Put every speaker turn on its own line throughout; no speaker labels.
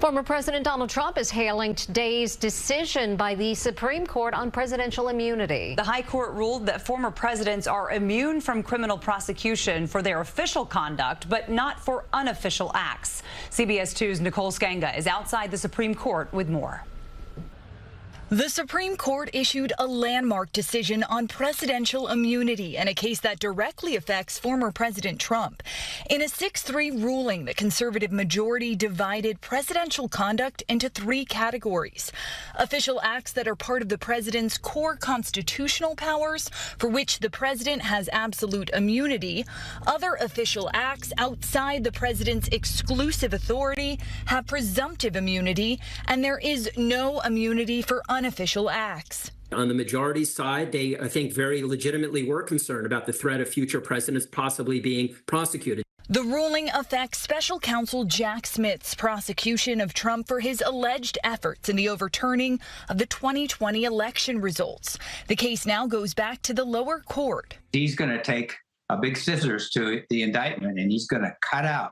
Former President Donald Trump is hailing today's decision by the Supreme Court on presidential immunity.
The High Court ruled that former presidents are immune from criminal prosecution for their official conduct, but not for unofficial acts. CBS 2's Nicole Sganga is outside the Supreme Court with more.
The Supreme Court issued a landmark decision on presidential immunity in a case that directly affects former President Trump. In a 6-3 ruling, the conservative majority divided presidential conduct into 3 categories: official acts that are part of the president's core constitutional powers, for which the president has absolute immunity; other official acts outside the president's exclusive authority have presumptive immunity; and there is no immunity for unofficial acts.
On the majority side, they, I think, very legitimately were concerned about the threat of future presidents possibly being prosecuted.
The ruling affects special counsel Jack Smith's prosecution of Trump for his alleged efforts in the overturning of the 2020 election results. The case now goes back to the lower court.
He's going to take a big scissors to the indictment, and he's going to cut out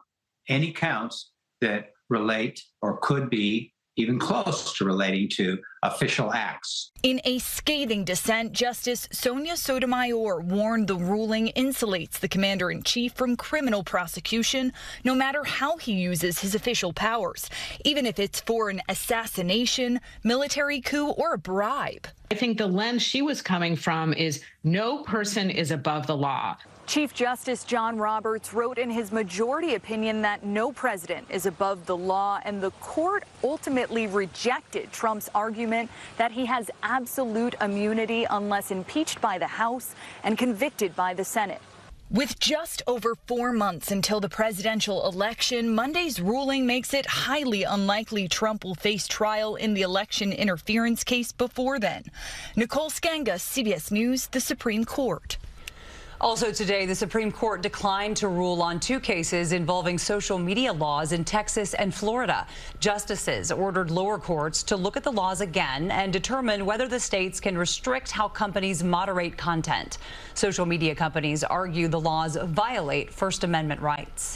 any counts that relate or could be even close to relating to official acts.
In a scathing dissent, Justice Sonia Sotomayor warned the ruling insulates the commander-in-chief from criminal prosecution, no matter how he uses his official powers, even if it's for an assassination, military coup, or a bribe.
I think the lens she was coming from is no person is above the law.
Chief Justice John Roberts wrote in his majority opinion that no president is above the law, and the court ultimately rejected Trump's argument that he has absolute immunity unless impeached by the House and convicted by the Senate.
With just over 4 months until the presidential election, Monday's ruling makes it highly unlikely Trump will face trial in the election interference case before then. Nicole Sganga, CBS News, the Supreme Court.
Also today, the Supreme Court declined to rule on 2 cases involving social media laws in Texas and Florida. Justices ordered lower courts to look at the laws again and determine whether the states can restrict how companies moderate content. Social media companies argue the laws violate First Amendment rights.